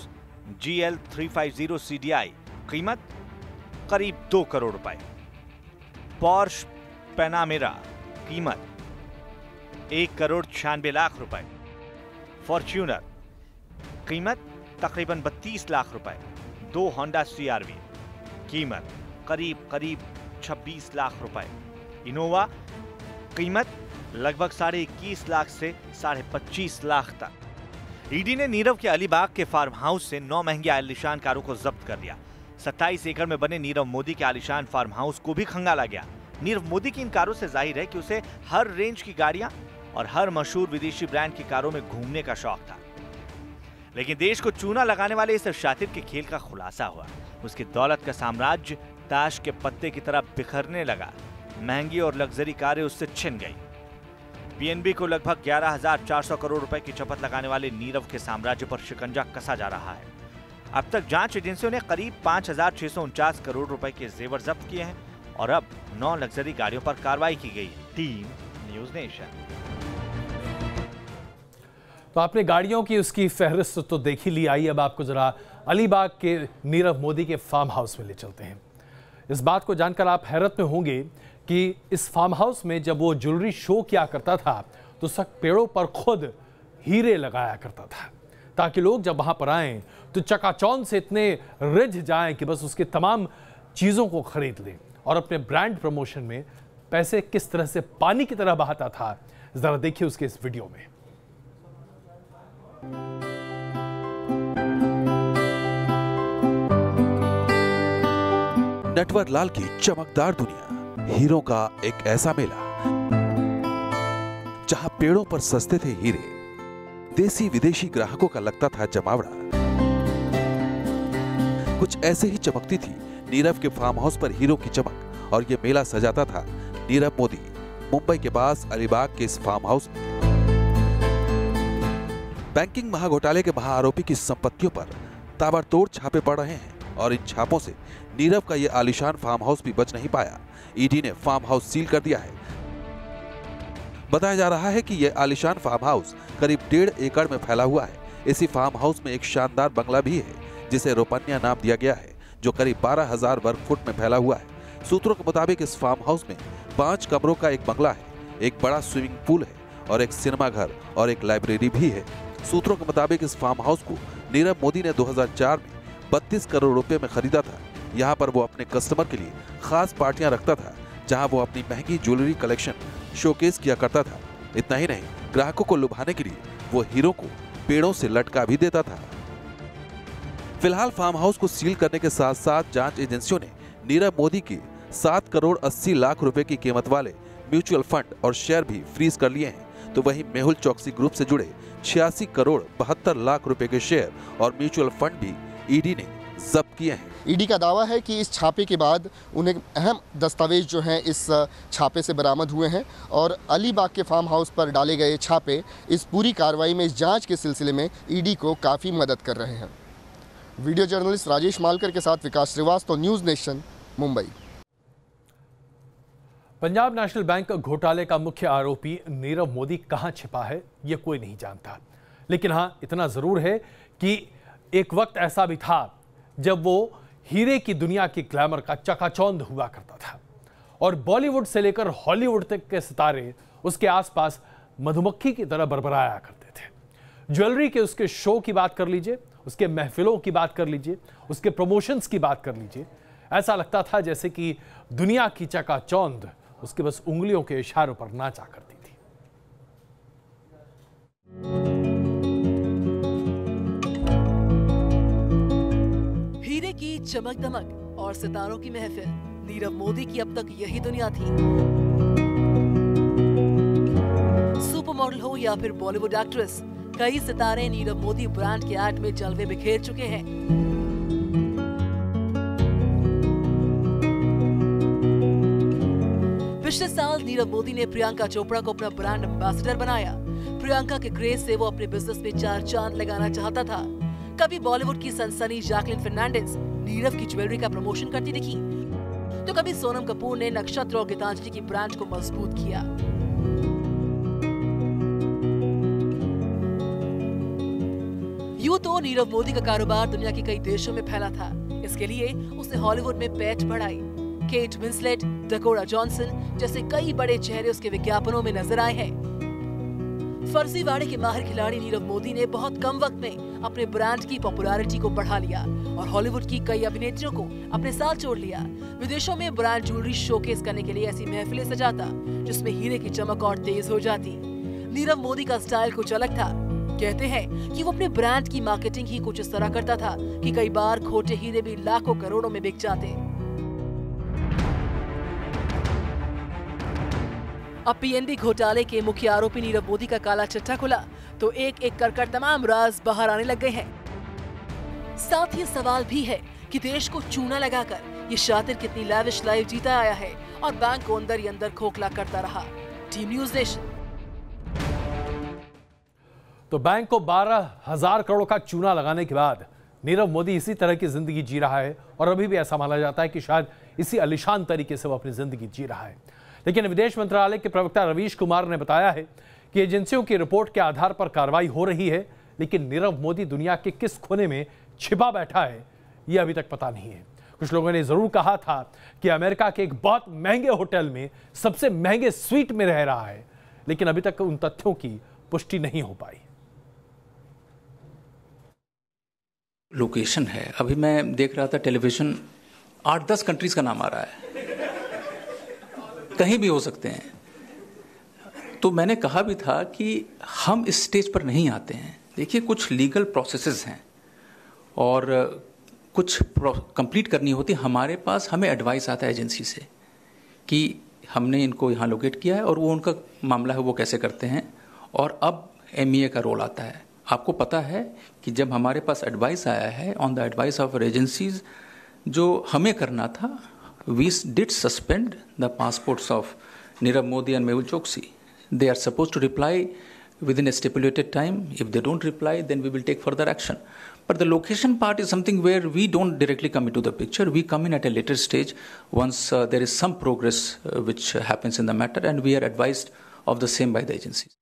GL 350 CDI कीमत करीब 2 करोड़ रुपए, पोर्श पैनामेरा कीमत 1 करोड़ 96 लाख रुपए, फॉर्च्यूनर कीमत तकरीबन 32 लाख रुपए, 2 होंडा CRV कीमत करीब 26 लाख रुपए, इनोवा कीमत लगभग 21.5 लाख से 25.5 लाख तक। ईडी ने नीरव के अलीबाग के फार्म हाउस से 9 महंगी आलीशान कारों को जब्त कर लिया। 27 एकड़ में बने नीरव मोदी के आलीशान फार्म हाउस को भी खंगाला गया। नीरव मोदी की इन कारों से जाहिर है कि उसे हर रेंज की गाड़ियां और हर मशहूर विदेशी ब्रांड की कारों में घूमने का शौक था। लेकिन देश को चूना लगाने वाले इस शातिर के खेल का खुलासा हुआ। उसकी दौलत का साम्राज्य ताश के पत्ते की तरह बिखरने लगा। महंगी और लग्जरी कारें उससे छिन गई। पीएनबी को लगभग 11,400 करोड़ रुपए की चपत लगाने वाले नीरव के साम्राज्य पर शिकंजा कसा जा रहा है। अब तक जांच एजेंसियों ने करीब 5,649 करोड़ रुपए के जेवर जब्त किए हैं और अब 9 लग्जरी गाड़ियों पर कार्रवाई की गई है। Team news nation. तो आपने गाड़ियों की उसकी फहरिस्त तो देख ही ली। आइए अब आपको जरा अलीबाग के नीरव मोदी के फार्म हाउस में ले चलते हैं। इस बात को जानकर आप हैरत में होंगे कि इस फार्म हाउस में जब वो ज्वेलरी शो किया करता था तो सब पेड़ों पर खुद हीरे लगाया करता था ताकि लोग जब वहां पर आएं तो चकाचौंध से इतने रिझ जाएं कि बस उसके तमाम चीजों को खरीद लें। और अपने ब्रांड प्रमोशन में पैसे किस तरह से पानी की तरह बहाता था, जरा देखिए उसके इस वीडियो में। नटवर लाल की चमकदार दुनिया, हीरों का एक ऐसा मेला जहां पेड़ों पर सस्ते थे हीरे, देसी विदेशी ग्राहकों का लगता था जमावड़ा। कुछ ऐसे ही चमकती थी नीरव के फार्म हाउस पर हीरो की चमक और ये मेला सजाता था नीरव मोदी मुंबई के पास अलीबाग के इस फार्म हाउस में। बैंकिंग महाघोटाले के महाआरोपी की संपत्तियों पर ताबड़तोड़ छापे पड़ रहे हैं और इन छापों से नीरव का ये आलीशान फार्म हाउस भी बच नहीं पाया। ईडी ने फार्म हाउस सील कर दिया है। बताया जा रहा है कि यह आलीशान फार्म हाउस करीब 1.5 एकड़ में फैला हुआ है। इसी फार्म हाउस में एक शानदार बंगला भी है जिसे रोपन्या नाम दिया गया है, जो करीब 12,000 वर्ग फुट में फैला हुआ है। सूत्रों के मुताबिक इस फार्म हाउस में 5 कमरों का एक बंगला है, एक बड़ा स्विमिंग पूल है और एक सिनेमा घर और एक लाइब्रेरी भी है। सूत्रों के मुताबिक इस फार्म हाउस को नीरव मोदी ने 2004 में 32 करोड़ रुपए में खरीदा था। यहाँ पर वो अपने कस्टमर के लिए खास पार्टियां रखता था, जहाँ वो अपनी महंगी ज्वेलरी कलेक्शन शोकेस किया करता था। इतना ही नहीं, ग्राहकों को लुभाने के लिए वो हीरो को पेड़ों से लटका भी देता था। फिलहाल फार्म हाउस को सील करने के साथ साथ जांच एजेंसियों ने नीरव मोदी के 7 करोड़ 80 लाख रुपए की कीमत वाले म्यूचुअल फंड और शेयर भी फ्रीज कर लिए हैं। तो वहीं मेहुल चौकसी ग्रुप से जुड़े 86 करोड़ 72 लाख रुपए के शेयर और म्यूचुअल फंड भी ईडी ने जब्त किए हैं। ईडी का दावा है कि इस छापे के बाद उन्हें अहम दस्तावेज जो हैं इस छापे से बरामद हुए हैं और अलीबाग के फार्म हाउस पर डाले गए छापे इस पूरी कार्रवाई में, इस जांच के सिलसिले में ईडी को काफ़ी मदद कर रहे हैं। वीडियो जर्नलिस्ट राजेश मालकर के साथ Vikas Srivastava, News Nation, Mumbai. Punjab National Bank घोटाले का मुख्य आरोपी नीरव मोदी कहां छिपा है, यह कोई नहीं जानता। लेकिन हां, इतना जरूर है कि एक वक्त ऐसा भी था जब वो हीरे की दुनिया की ग्लैमर का चकाचौंध हुआ करता था और बॉलीवुड से लेकर हॉलीवुड तक के सितारे उसके आसपास मधुमक्खी की तरह बरबराया करते थे। ज्वेलरी के उसके शो की बात कर लीजिए, उसके महफिलों की बात कर लीजिए, उसके प्रमोशंस की बात कर लीजिए, ऐसा लगता था जैसे कि दुनिया की चकाचौंध उसके बस उंगलियों के इशारों पर नाचा करती थी। हीरे की चमक दमक और सितारों की महफिल, नीरव मोदी की अब तक यही दुनिया थी। सुपर मॉडल हो या फिर बॉलीवुड एक्ट्रेस, कई सितारे नीरव मोदी ब्रांड के ऐड में जलवे बिखेर चुके हैं। पिछले साल नीरव मोदी ने प्रियंका चोपड़ा को अपना ब्रांड एम्बेसडर बनाया। प्रियंका के क्रेज से वो अपने बिजनेस में 4 चांद लगाना चाहता था। कभी बॉलीवुड की सनसनी जैकलिन फर्नांडिस नीरव की ज्वेलरी का प्रमोशन करती दिखी, तो कभी सोनम कपूर ने नक्षत्र और गीतांजलि की ब्रांड को मजबूत किया। यूं तो नीरव मोदी का कारोबार दुनिया के कई देशों में फैला था। इसके लिए उसने हॉलीवुड में पैठ बढ़ाई। केट विंसलेट, डकोरा जॉनसन जैसे कई बड़े चेहरे उसके विज्ञापनों में नजर आए हैं। फर्जीवाड़े के माहिर खिलाड़ी नीरव मोदी ने बहुत कम वक्त में अपने ब्रांड की पॉपुलैरिटी को बढ़ा लिया और हॉलीवुड की कई अभिनेत्रियों को अपने साथ जोड़ लिया। विदेशों में ब्रांड ज्वेलरी शोकेस करने के लिए ऐसी महफिलें सजाता जिसमें हीरे की चमक और तेज हो जाती। नीरव मोदी का स्टाइल कुछ अलग था। कहते हैं कि वो अपने ब्रांड की मार्केटिंग ही कुछ इस तरह करता था कि कई बार खोटे हीरे भी लाखों करोड़ों में बिक जाते। अब पीएनबी घोटाले के मुख्य आरोपी नीरव मोदी का काला चिट्ठा खुला तो एक एक कर तमाम राज बाहर आने लग गए हैं। साथ ही सवाल भी है कि देश को चूना लगाकर ये शातिर कितनी लैविश लाइफ जीता आया है और बैंक को अंदर ही अंदर खोखला करता रहा। Team news nation. तो बैंक को 12,000 करोड़ का चूना लगाने के बाद नीरव मोदी इसी तरह की जिंदगी जी रहा है और अभी भी ऐसा माना जाता है कि शायद इसी आलीशान तरीके से वो अपनी जिंदगी जी रहा है। लेकिन विदेश मंत्रालय के प्रवक्ता रवीश कुमार ने बताया है कि एजेंसियों की रिपोर्ट के आधार पर कार्रवाई हो रही है, लेकिन नीरव मोदी दुनिया के किस कोने में छिपा बैठा है यह अभी तक पता नहीं है। कुछ लोगों ने जरूर कहा था कि अमेरिका के एक बहुत महंगे होटल में सबसे महंगे स्वीट में रह रहा है, लेकिन अभी तक उन तथ्यों की पुष्टि नहीं हो पाई। लोकेशन है, अभी मैं देख रहा था टेलीविजन, 8-10 कंट्रीज का नाम आ रहा है, कहीं भी हो सकते हैं। तो मैंने कहा भी था कि हम इस स्टेज पर नहीं आते हैं। देखिए, कुछ लीगल प्रोसेसेस हैं और कुछ कंप्लीट करनी होती। हमारे पास हमें एडवाइस आता है एजेंसी से कि हमने इनको यहाँ लोकेट किया है और वो उनका मामला है, वो कैसे करते हैं। और अब MEA का रोल आता है। आपको पता है कि जब हमारे पास एडवाइस आया है on the advice of agencies, जो हमें करना था we did suspend the passports of Nirav Modi and Mehul Choksi. They are supposed to reply within a stipulated time. If they don't reply, then we will take further action. But the location part is something where we don't directly come into the picture. We come in at a later stage once there is some progress which happens in the matter, and we are advised of the same by the agencies.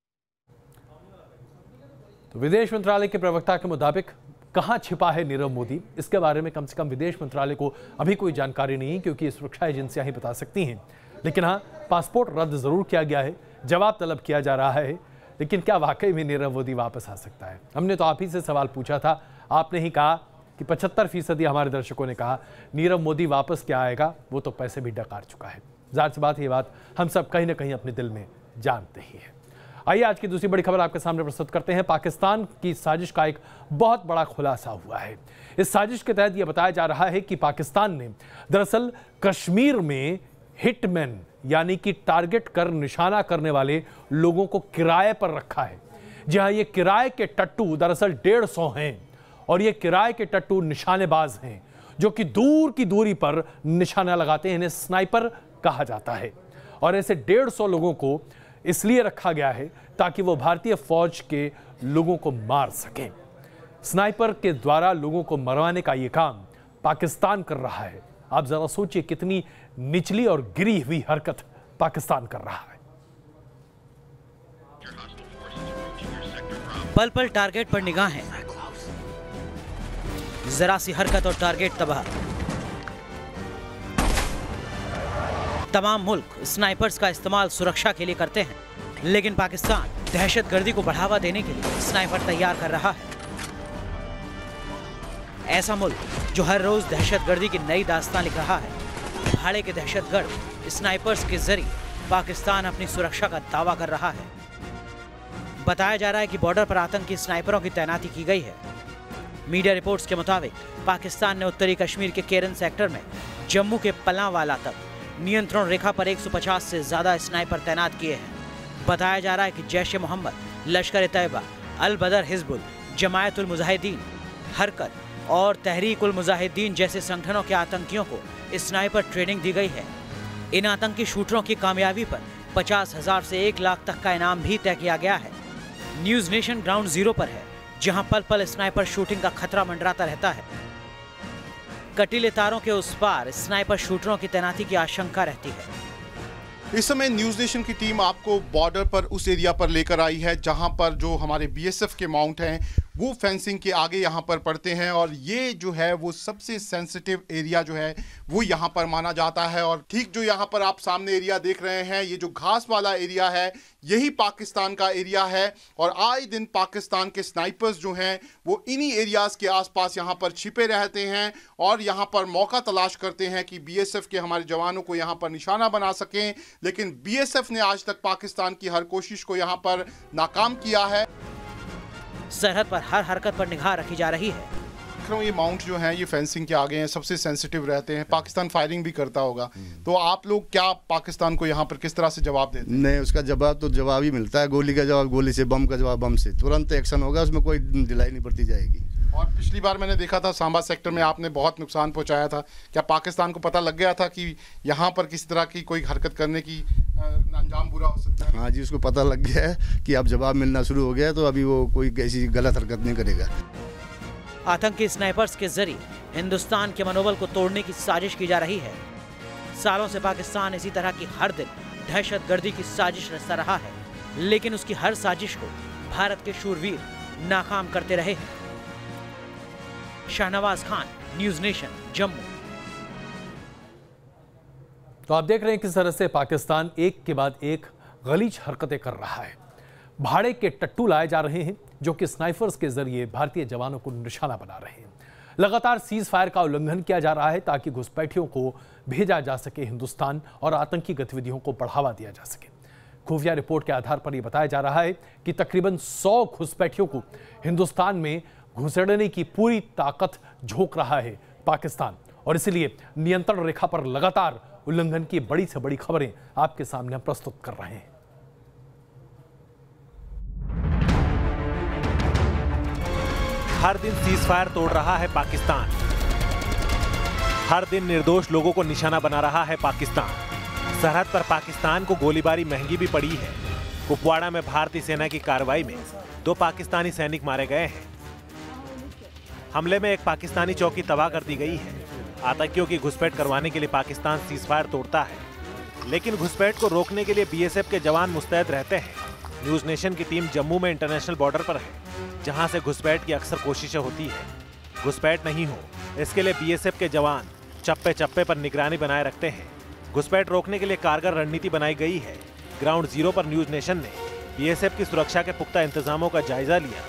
तो विदेश मंत्रालय के प्रवक्ता के मुताबिक कहां छिपा है नीरव मोदी, इसके बारे में कम से कम विदेश मंत्रालय को अभी कोई जानकारी नहीं, क्योंकि सुरक्षा एजेंसियां ही बता सकती हैं। लेकिन हाँ, पासपोर्ट रद्द जरूर किया गया है, जवाब तलब किया जा रहा है, लेकिन क्या वाकई में नीरव मोदी वापस आ सकता है? हमने तो आप ही से सवाल पूछा था, आपने ही कहा कि 75% हमारे दर्शकों ने कहा नीरव मोदी वापस क्या आएगा, वो तो पैसे भी डकार चुका है। जाहिर सी बात, ये बात हम सब कहीं ना कहीं अपने दिल में जानते ही हैं। आइए आज की दूसरी बड़ी खबर आपके सामने प्रस्तुत करते हैं। पाकिस्तान की साजिश का एक बहुत बड़ा खुलासा हुआ है। इस साजिश के तहत यह बताया जा रहा है कि पाकिस्तान ने दरअसल कश्मीर में हिटमैन यानी कि टारगेट कर निशाना करने वाले लोगों को किराए पर रखा है। जी हाँ, ये किराए के टट्टू दरअसल 150 हैं और ये किराए के टट्टू निशानेबाज हैं जो कि दूर की दूरी पर निशाना लगाते हैं। इन्हें स्नाइपर कहा जाता है और ऐसे 150 लोगों को इसलिए रखा गया है ताकि वो भारतीय फौज के लोगों को मार सकें। स्नाइपर के द्वारा लोगों को मरवाने का ये काम पाकिस्तान कर रहा है। आप जरा सोचिए कितनी निचली और गिरी हुई हरकत पाकिस्तान कर रहा है। पल पल टारगेट पर निगाहें, जरा सी हरकत और टारगेट तबाह। तमाम मुल्क स्नाइपर्स का इस्तेमाल सुरक्षा के लिए करते हैं, लेकिन पाकिस्तान दहशतगर्दी को बढ़ावा देने के लिए स्नाइपर तैयार कर रहा है। ऐसा मुल्क जो हर रोज दहशतगर्दी की नई दास्तान लिख रहा है। भाड़े के दहशतगर्द स्नाइपर्स के जरिए पाकिस्तान अपनी सुरक्षा का दावा कर रहा है। बताया जा रहा है कि बॉर्डर पर आतंकी स्नाइपरों की तैनाती की गई है। मीडिया रिपोर्ट्स के मुताबिक पाकिस्तान ने उत्तरी कश्मीर के केरन सेक्टर में जम्मू के पलांवाला तक नियंत्रण रेखा पर 150 से ज्यादा स्नाइपर तैनात किए हैं। बताया जा रहा है कि जैश ए मोहम्मद, लश्कर ए तैयबा, अल बदर हिजबुल, जमायत उल मुजाहिदीन, हरकत और तहरीक उल मुजाहिदीन जैसे संगठनों के आतंकियों को स्नाइपर ट्रेनिंग दी गई है। इन आतंकी शूटरों की कामयाबी पर 50,000 से 1 लाख तक का इनाम भी तय किया गया है। न्यूज नेशन ग्राउंड जीरो पर है, जहां पल पल स्नाइपर शूटिंग का खतरा मंडराता रहता है। कटीले तारों के उस पार स्नाइपर शूटरों की तैनाती की आशंका रहती है। इस समय न्यूज नेशन की टीम आपको बॉर्डर पर उस एरिया पर लेकर आई है जहां पर जो हमारे बीएसएफ के माउंट हैं वो फेंसिंग के आगे यहाँ पर पड़ते हैं और ये जो है वो सबसे सेंसिटिव एरिया जो है वो यहाँ पर माना जाता है। और ठीक जो यहाँ पर आप सामने एरिया देख रहे हैं, ये जो घास वाला एरिया है यही पाकिस्तान का एरिया है और आए दिन पाकिस्तान के स्नाइपर्स जो हैं वो इन्हीं एरियाज के आसपास यहाँ पर छिपे रहते हैं और यहाँ पर मौका तलाश करते हैं कि बीएसएफ के हमारे जवानों को यहाँ पर निशाना बना सकें। लेकिन बीएसएफ ने आज तक पाकिस्तान की हर कोशिश को यहाँ पर नाकाम किया है। सरहद पर हर हरकत पर निगाह रखी जा रही है। ये माउंट जो हैं ये फेंसिंग के आगे हैं, सबसे सेंसिटिव रहते हैं। पाकिस्तान फायरिंग भी करता होगा, तो आप लोग क्या पाकिस्तान को यहाँ पर किस तरह से जवाब देते हैं? नहीं, उसका जवाब तो जवाब ही मिलता है। गोली का जवाब गोली से, बम का जवाब बम से। तुरंत एक्शन होगा, उसमें कोई ढिलाई नहीं बरती जाएगी। और पिछली बार मैंने देखा था सांबा सेक्टर में आपने बहुत नुकसान पहुंचाया था। क्या पाकिस्तान को पता लग गया था कि यहाँ पर किसी तरह की कोई हरकत करने की अंजाम बुरा हो सकता है? हाँ जी, उसको पता लग गया है कि अब जवाब मिलना शुरू हो गया, तो अभी वो कोई ऐसी गलत हरकत नहीं करेगा। आतंकी स्नाइपर्स के जरिए हिंदुस्तान के मनोबल को तोड़ने की साजिश की जा रही है। सालों से पाकिस्तान इसी तरह की हर दिन दहशतगर्दी की साजिश रचता रहा है, लेकिन उसकी हर साजिश को भारत के शूरवीर नाकाम करते रहे हैं। Shahnawaz Khan, news nation, Jammu. तो आप देख रहे हैं किस तरह से पाकिस्तान एक के बाद एक गलीज हरकतें कर रहा है। भाड़े के टट्टू लाए जा रहे हैं जो कि स्नाइपर्स के जरिए भारतीय जवानों को निशाना बना रहे हैं। लगातार सीज फायर का उल्लंघन किया जा रहा है ताकि घुसपैठियों को भेजा जा सके हिंदुस्तान और आतंकी गतिविधियों को बढ़ावा दिया जा सके। खुफिया रिपोर्ट के आधार पर यह बताया जा रहा है कि तकरीबन 100 घुसपैठियों को हिंदुस्तान में घुसेड़ने की पूरी ताकत झोंक रहा है पाकिस्तान, और इसलिए नियंत्रण रेखा पर लगातार उल्लंघन की बड़ी से बड़ी खबरें आपके सामने हम प्रस्तुत कर रहे हैं। हर दिन सीज फायर तोड़ रहा है पाकिस्तान। हर दिन निर्दोष लोगों को निशाना बना रहा है पाकिस्तान। सरहद पर पाकिस्तान को गोलीबारी महंगी भी पड़ी है। कुपवाड़ा में भारतीय सेना की कार्रवाई में 2 पाकिस्तानी सैनिक मारे गए हैं। हमले में एक पाकिस्तानी चौकी तबाह कर दी गई है। आतंकियों की घुसपैठ करवाने के लिए पाकिस्तान सीजफायर तोड़ता है, लेकिन घुसपैठ को रोकने के लिए बीएसएफ के जवान मुस्तैद रहते हैं। न्यूज नेशन की टीम जम्मू में इंटरनेशनल बॉर्डर पर है, जहां से घुसपैठ की अक्सर कोशिशें होती है। घुसपैठ नहीं हो, इसके लिए बीएसएफ के जवान चप्पे चप्पे पर निगरानी बनाए रखते हैं। घुसपैठ रोकने के लिए कारगर रणनीति बनाई गई है। ग्राउंड जीरो पर न्यूज नेशन ने बीएसएफ की सुरक्षा के पुख्ता इंतजामों का जायजा लिया।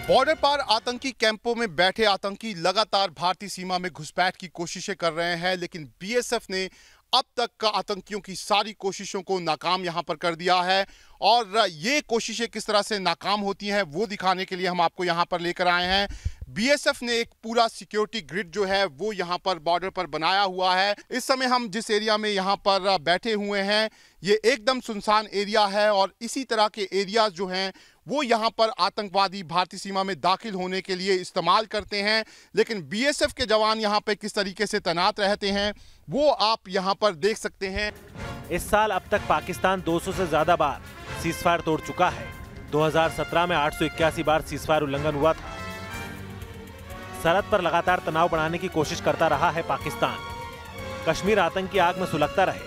बॉर्डर पर आतंकी कैंपों में बैठे आतंकी लगातार भारतीय सीमा में घुसपैठ की कोशिशें कर रहे हैं, लेकिन बीएसएफ ने अब तक का आतंकियों की सारी कोशिशों को नाकाम यहां पर कर दिया है। और ये कोशिशें किस तरह से नाकाम होती हैं वो दिखाने के लिए हम आपको यहां पर लेकर आए हैं। बीएसएफ ने एक पूरा सिक्योरिटी ग्रिड जो है वो यहां पर बॉर्डर पर बनाया हुआ है। इस समय हम जिस एरिया में यहां पर बैठे हुए हैं ये एकदम सुनसान एरिया है, और इसी तरह के एरियाज जो हैं वो यहाँ पर आतंकवादी भारतीय सीमा में दाखिल होने के लिए इस्तेमाल करते हैं। लेकिन बीएसएफ के जवान यहाँ पे किस तरीके से तैनात रहते हैं वो आप यहाँ पर देख सकते हैं। इस साल अब तक पाकिस्तान 200 से ज्यादा बार सीजफायर तोड़ चुका है। 2017 में 881 बार सीजफायर उल्लंघन हुआ था। सरहद पर लगातार तनाव बढ़ाने की कोशिश करता रहा है पाकिस्तान। कश्मीर आतंक की आग में सुलगता रहे,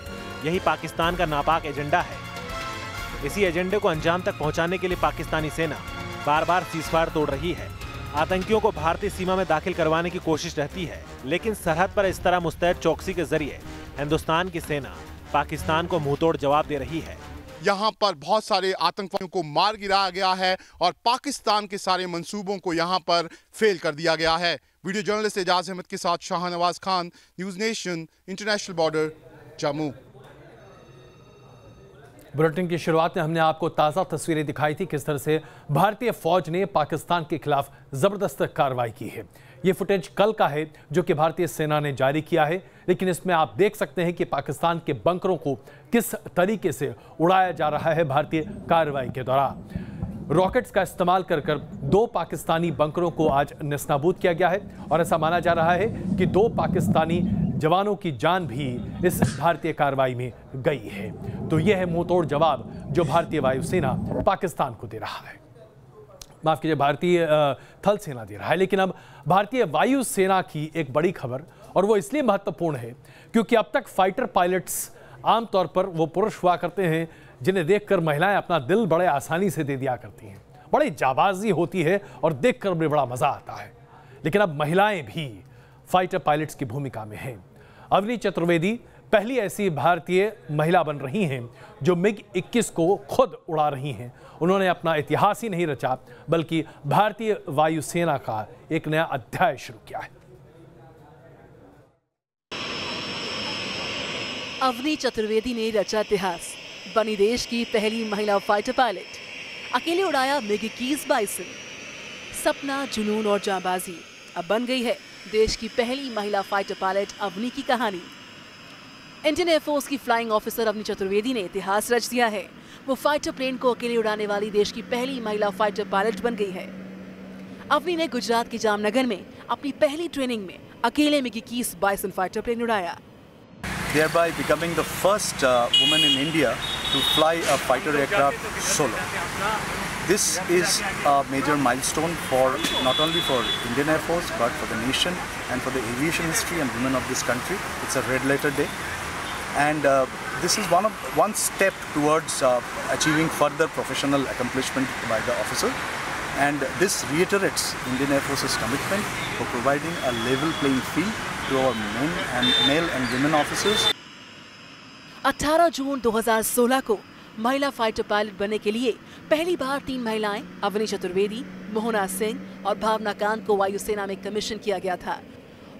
यही पाकिस्तान का नापाक एजेंडा है। इसी एजेंडे को अंजाम तक पहुंचाने के लिए पाकिस्तानी सेना बार बार सीजफायर तोड़ रही है। आतंकियों को भारतीय सीमा में दाखिल करवाने की कोशिश रहती है, लेकिन सरहद पर इस तरह मुस्तैद चौकसी के जरिए हिंदुस्तान की सेना पाकिस्तान को मुंहतोड़ जवाब दे रही है। यहाँ पर बहुत सारे आतंकवादियों को मार गिराया गया है और पाकिस्तान के सारे मंसूबों को यहाँ पर फेल कर दिया गया है। वीडियो जर्नलिस्ट एजाज अहमद के साथ Shahnawaz Khan, news nation, international border, Jammu. Bulletin की शुरुआत में हमने आपको ताज़ा तस्वीरें दिखाई थी किस तरह से भारतीय फौज ने पाकिस्तान के खिलाफ जबरदस्त कार्रवाई की है। ये फुटेज कल का है जो कि भारतीय सेना ने जारी किया है, लेकिन इसमें आप देख सकते हैं कि पाकिस्तान के बंकरों को किस तरीके से उड़ाया जा रहा है भारतीय कार्रवाई के दौरान। रॉकेट्स का इस्तेमाल कर 2 पाकिस्तानी बंकरों को आज नेस्तनाबूद किया गया है, और ऐसा माना जा रहा है कि 2 पाकिस्तानी जवानों की जान भी इस भारतीय कार्रवाई में गई है। तो यह है मुंहतोड़ जवाब जो भारतीय वायुसेना पाकिस्तान को दे रहा है, माफ कीजिए भारतीय थल सेना दे रहा है। लेकिन अब भारतीय वायुसेना की एक बड़ी खबर, और वो इसलिए महत्वपूर्ण है क्योंकि अब तक फाइटर पायलट्स आमतौर पर वो पुरुष हुआ करते हैं जिन्हें देखकर महिलाएं अपना दिल बड़े आसानी से दे दिया करती हैं, बड़ी जाबाजी होती है और देखकर भी बड़ा मजा आता है। लेकिन अब महिलाएं भी फाइटर पायलट्स की भूमिका में हैं। अवनी चतुर्वेदी पहली ऐसी भारतीय महिला बन रही हैं जो मिग-21 को खुद उड़ा रही हैं। उन्होंने अपना इतिहास ही नहीं रचा बल्कि भारतीय वायुसेना का एक नया अध्याय शुरू किया है। अवनी चतुर्वेदी ने रचा इतिहास, बनी देश की पहली महिला फाइटर पायलट। अकेले उड़ाया मिग-21 बाइसन। सपना, जुनून और जांबाजी, अब बन गई है देश की पहली महिला फाइटर पायलट अवनी की कहानी। इंडियन एयरफोर्स की फ्लाइंग ऑफिसर अवनी चतुर्वेदी ने इतिहास रच दिया है। वो फाइटर प्लेन को अकेले उड़ाने वाली देश की पहली महिला फाइटर पायलट बन गई है। अवनी ने गुजरात के जामनगर में अपनी पहली ट्रेनिंग में अकेले मिग-21 बाइसन फाइटर प्लेन उड़ाया। Thereby becoming the first woman in India to fly a fighter aircraft solo. This is a major milestone for not only for Indian Air Force but for the nation and for the aviation history and women of this country. It's a red letter day, and this is one step towards achieving further professional accomplishment by the officer. And this reiterates Indian Air Force's commitment for providing a level playing field to our male and women officers. 18 जून 2016 को महिला fighter pilot बनने के लिए पहली बार 3 महिलाएं अवनी चतुर्वेदी, मोहना सिंह और भावना कांत को वायुसेना में कमीशन किया गया था,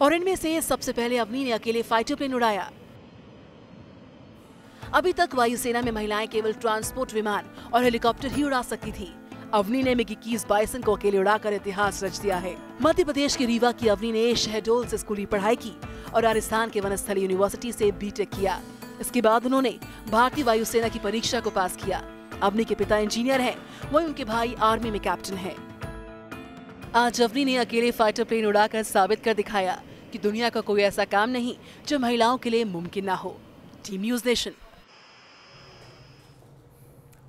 और इनमें से सबसे पहले अवनी ने अकेले फाइटर प्लेन उड़ाया। अभी तक वायुसेना में महिलाएं केवल ट्रांसपोर्ट विमान और हेलीकॉप्टर ही उड़ा सकती थी। अवनी ने मिग-21 बाइसन को अकेले उड़ाकर इतिहास रच दिया है। मध्य प्रदेश के रीवा की अवनी ने शहडोल से स्कूली पढ़ाई की और राजस्थान के वनस्थली यूनिवर्सिटी से बीटेक किया। इसके बाद उन्होंने भारतीय वायुसेना की परीक्षा को पास किया। अवनी के पिता इंजीनियर हैं, वहीं उनके भाई आर्मी में कैप्टन हैं। आज अवनी ने अकेले फाइटर प्लेन उड़ाकर साबित कर दिखाया कि दुनिया का कोई ऐसा काम नहीं जो महिलाओं के लिए मुमकिन ना हो। Team news nation.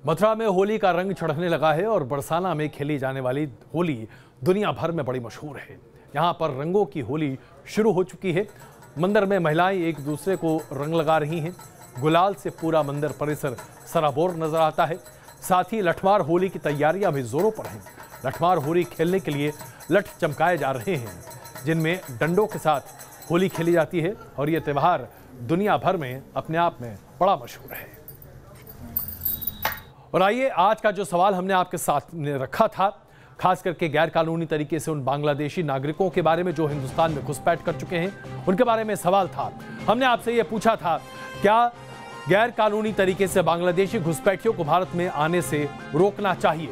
मथुरा में होली का रंग चढ़ने लगा है और बरसाना में खेली जाने वाली होली दुनिया भर में बड़ी मशहूर है। यहाँ पर रंगों की होली शुरू हो चुकी है। मंदिर में महिलाएं एक दूसरे को रंग लगा रही हैं। गुलाल से पूरा मंदिर परिसर सराबोर नजर आता है। साथ ही लठमार होली की तैयारियां भी जोरों पर हैं। लठमार होली खेलने के लिए लठ चमकाए जा रहे हैं, जिनमें डंडों के साथ होली खेली जाती है और ये त्यौहार दुनिया भर में अपने आप में बड़ा मशहूर है। और आइए, आज का जो सवाल हमने आपके साथ रखा था, खास करके गैर कानूनी तरीके से उन बांग्लादेशी नागरिकों के बारे में जो हिंदुस्तान में घुसपैठ कर चुके हैं, उनके बारे में सवाल था। हमने आपसे ये पूछा था, क्या गैर कानूनी तरीके से बांग्लादेशी घुसपैठियों को भारत में आने से रोकना चाहिए?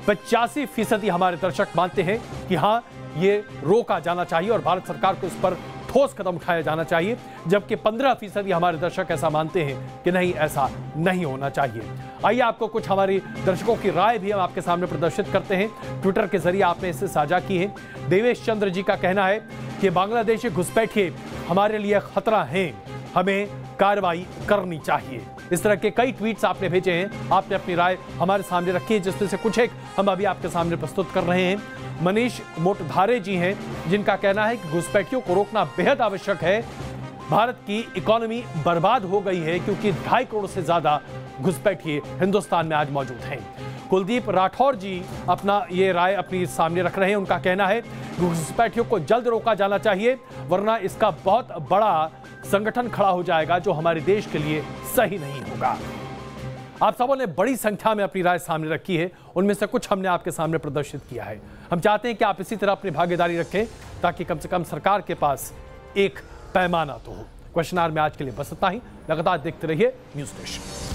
85% हमारे दर्शक मानते हैं कि हाँ, ये रोका जाना चाहिए और भारत सरकार को इस पर ठोस कदम उठाया जाना चाहिए, जबकि 15% हमारे दर्शक ऐसा मानते हैं कि नहीं, ऐसा नहीं होना चाहिए। आइए, आपको कुछ हमारे दर्शकों की राय भी हम आपके सामने प्रदर्शित करते हैं। ट्विटर के जरिए आपने इसे साझा की है। देवेश चंद्र जी का कहना है कि बांग्लादेशी घुसपैठिए हमारे लिए खतरा हैं, हमें कार्रवाई करनी चाहिए। इस तरह के कई ट्वीट्स आपने भेजे हैं, आपने अपनी राय हमारे सामने रखी है, जिसमें से कुछ एक हम अभी आपके सामने प्रस्तुत कर रहे हैं। मनीष मोटधारे जी हैं, जिनका कहना है कि घुसपैठियों को रोकना बेहद आवश्यक है। भारत की इकोनॉमी बर्बाद हो गई है क्योंकि 2.5 करोड़ से ज्यादा घुसपैठिए हिंदुस्तान में आज मौजूद हैं। कुलदीप राठौर जी अपना ये राय अपनी सामने रख रहे हैं। उनका कहना है घुसपैठियों को जल्द रोका जाना चाहिए, वरना इसका बहुत बड़ा संगठन खड़ा हो जाएगा जो हमारे देश के लिए सही नहीं होगा। आप सबों ने बड़ी संख्या में अपनी राय सामने रखी है, उनमें से कुछ हमने आपके सामने प्रदर्शित किया है। हम चाहते हैं कि आप इसी तरह अपनी भागीदारी रखें, ताकि कम से कम सरकार के पास एक पैमाना तो हो। क्वेश्चन आवर में आज के लिए बस इतना ही। लगातार देखते रहिए न्यूज़ नेशन।